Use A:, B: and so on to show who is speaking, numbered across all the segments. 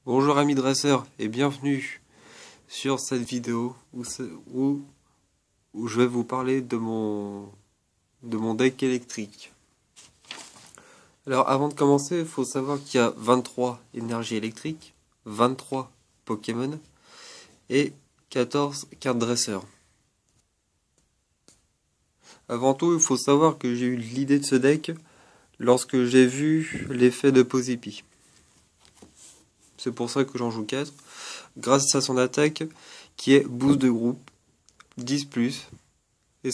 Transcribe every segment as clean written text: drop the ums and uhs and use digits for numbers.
A: Bonjour amis dresseurs et bienvenue sur cette vidéo où je vais vous parler de mon deck électrique. Alors avant de commencer, il faut savoir qu'il y a 23 énergies électriques, 23 Pokémon et 14 cartes dresseurs. Avant tout, il faut savoir que j'ai eu l'idée de ce deck lorsque j'ai vu l'effet de Pozipi. C'est pour ça que j'en joue 4. Grâce à son attaque qui est boost de groupe, 10+. Et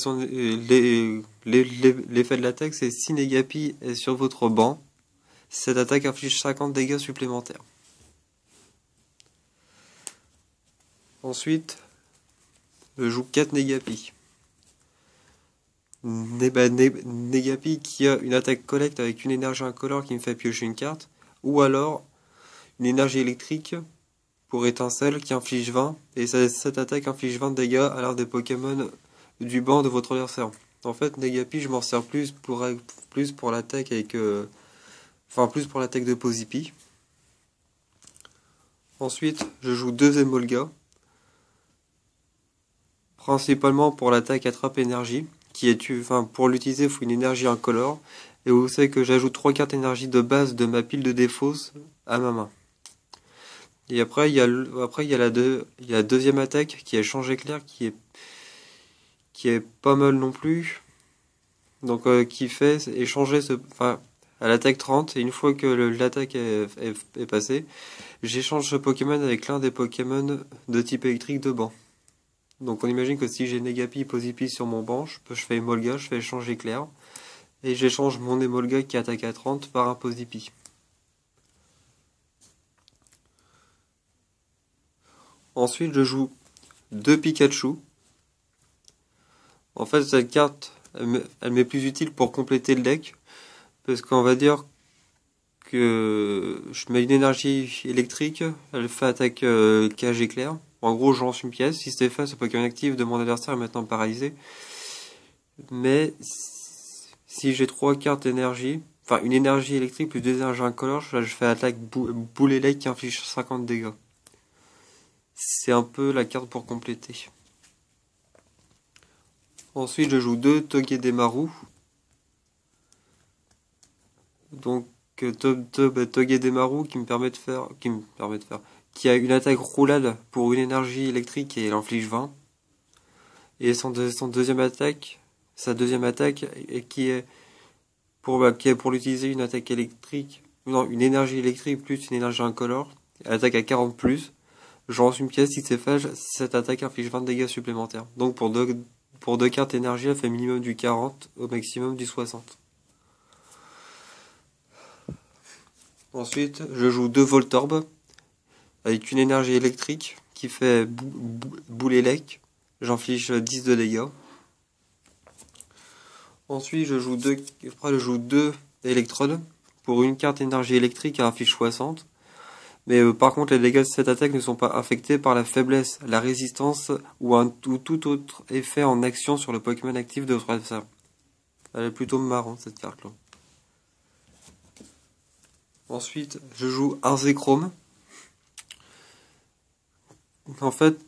A: l'effet de l'attaque, c'est si Negapi est sur votre banc, cette attaque inflige 50 dégâts supplémentaires. Ensuite, je joue 4 Negapi. Negapi qui a une attaque collecte avec une énergie incolore qui me fait piocher une carte, ou alors une énergie électrique pour étincelle qui inflige 20, et cette attaque inflige 20 dégâts à l'art des Pokémon du banc de votre adversaire. En fait, Negapi, je m'en sers plus pour l'attaque avec... plus pour l'attaque de Pozipi. Ensuite, je joue 2 Emolga. Principalement pour l'attaque attrape énergie. Pour l'utiliser, il faut une énergie incolore. Et vous savez que j'ajoute 3 cartes énergie de base de ma pile de défausse à ma main. Et après, il y a la deuxième attaque qui est Échange Éclair, qui est pas mal non plus. Donc, qui fait échanger à l'attaque 30, et une fois que l'attaque est passée, j'échange ce Pokémon avec l'un des Pokémon de type électrique de banc. Donc on imagine que si j'ai Negapi, Pozipi sur mon banc, je fais Emolga, je fais Échange Éclair, et j'échange mon Emolga qui attaque à 30 par un Pozipi. Ensuite, je joue 2 Pikachu. En fait, cette carte, elle m'est plus utile pour compléter le deck, parce qu'on va dire que je mets une énergie électrique, elle fait attaque cage éclair. En gros, je lance une pièce. Si c'est fait, ce Pokémon actif de mon adversaire est maintenant paralysé. Mais si j'ai 3 cartes énergie, une énergie électrique plus 2 énergies incolores, là je fais attaque boule élect qui inflige 50 dégâts. C'est un peu la carte pour compléter. Ensuite, je joue 2 Togedemaru. Donc, Togedemaru qui a une attaque roulade pour une énergie électrique et elle inflige 20. Et sa deuxième attaque, qui est pour l'utiliser une attaque électrique, non, une énergie électrique plus une énergie incolore, attaque à 40+. Je lance une pièce, si c'est fait, cette attaque inflige 20 dégâts supplémentaires. Donc pour deux cartes énergie, elle fait minimum du 40, au maximum du 60. Ensuite, je joue 2 Voltorb avec une énergie électrique qui fait boule élect. J'inflige 10 de dégâts. Ensuite, je joue 2 électrodes pour une carte énergie électrique à inflige 60. Mais par contre, les dégâts de cette attaque ne sont pas affectés par la faiblesse, la résistance ou tout autre effet en action sur le Pokémon actif de votre adversaire. Elle est plutôt marrante cette carte-là. Ensuite, je joue Arzechrome. En fait,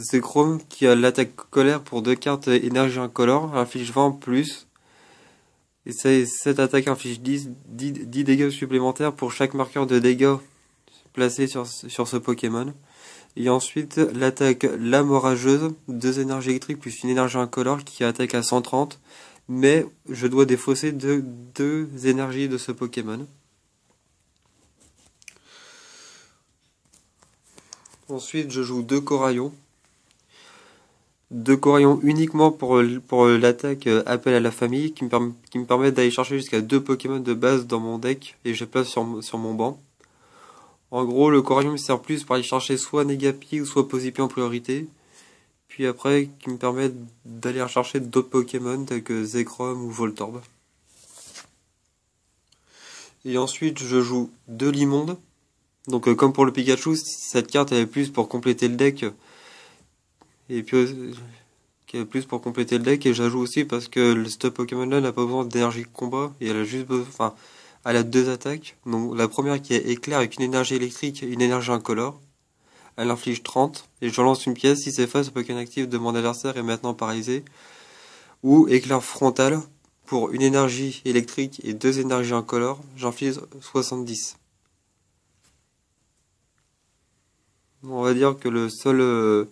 A: c'est Chrome qui a l'attaque colère pour 2 cartes énergie incolore, inflige 20+. Et cette attaque inflige 10 dégâts supplémentaires pour chaque marqueur de dégâts placé sur ce Pokémon. Et ensuite, l'attaque Lame Orageuse, 2 énergies électriques plus une énergie incolore qui attaque à 130. Mais je dois défausser 2 énergies de ce Pokémon. Ensuite, je joue 2 Coraillons. 2 Coraillons uniquement pour l'attaque Appel à la famille, qui me permettent d'aller chercher jusqu'à 2 Pokémon de base dans mon deck, et je place sur mon banc. En gros, le Coraillon me sert plus pour aller chercher soit Negapi ou soit Pozipi en priorité. Puis après, qui me permettent d'aller rechercher d'autres Pokémon tels que Zekrom ou Voltorb. Et ensuite, je joue 2 Limonde. Donc comme pour le Pikachu, cette carte elle est plus pour compléter le deck. Et puis et j'ajoute aussi parce que ce Pokémon là n'a pas besoin d'énergie de combat et elle a juste besoin, Elle a deux attaques. Donc la première qui est éclair avec une énergie électrique et une énergie incolore. Elle inflige 30. Et je lance une pièce. Si c'est face au Pokémon actif de mon adversaire est maintenant paralysé. Ou éclair frontal. Pour une énergie électrique et deux énergies incolores, j'inflige 70. On va dire que le seul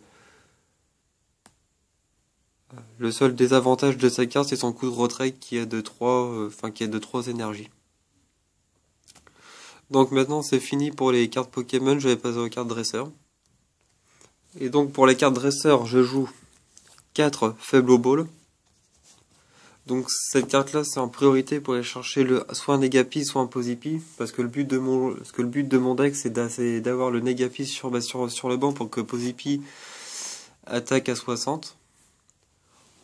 A: désavantage de sa carte, c'est son coup de retrait qui est de 3 énergies. Donc maintenant c'est fini pour les cartes Pokémon, je vais passer aux cartes dresseurs. Et donc pour les cartes dresseurs, je joue 4 Faible Ball. Donc cette carte là c'est en priorité pour aller chercher soit un Négapi soit un Posipi, parce que le but de mon deck c'est d'avoir le Négapi sur le banc pour que Posipi attaque à 60.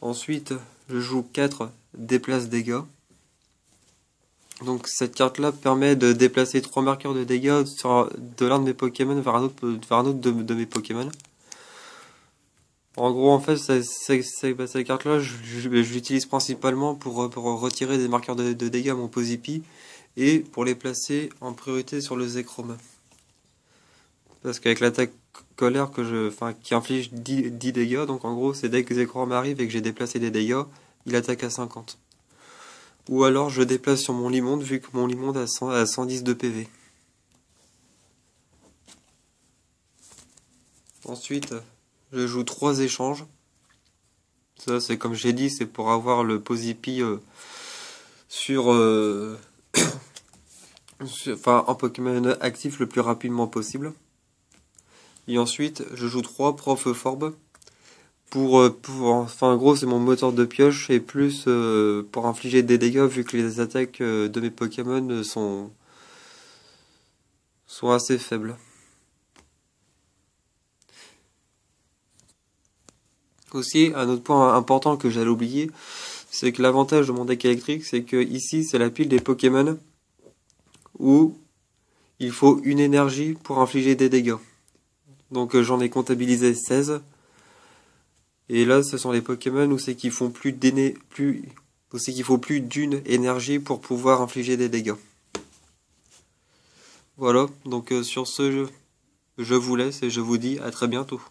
A: Ensuite je joue 4 Déplace dégâts. Donc cette carte là permet de déplacer 3 marqueurs de dégâts de l'un de mes Pokémon vers un autre de mes Pokémon. En gros, en fait, cette carte-là, je l'utilise principalement pour retirer des marqueurs de dégâts à mon Posipi et pour les placer en priorité sur le Zekrom. Parce qu'avec l'attaque colère qui inflige 10 dégâts, donc en gros, c'est dès que Zekrom arrive et que j'ai déplacé des dégâts, il attaque à 50. Ou alors je déplace sur mon Limonde vu que mon Limonde a 110 de PV. Ensuite, je joue 3 échanges. Ça, c'est comme j'ai dit, c'est pour avoir le Posipi un Pokémon actif le plus rapidement possible. Et ensuite, je joue 3 Profforb. En gros, c'est mon moteur de pioche et plus pour infliger des dégâts vu que les attaques de mes Pokémon sont assez faibles. Aussi, un autre point important que j'allais oublier, c'est que l'avantage de mon deck électrique, c'est que ici, c'est la pile des Pokémon où il faut une énergie pour infliger des dégâts. Donc j'en ai comptabilisé 16. Et là, ce sont les Pokémon où c'est qu'il faut plus d'une énergie pour pouvoir infliger des dégâts. Voilà, donc sur ce, je vous laisse et je vous dis à très bientôt.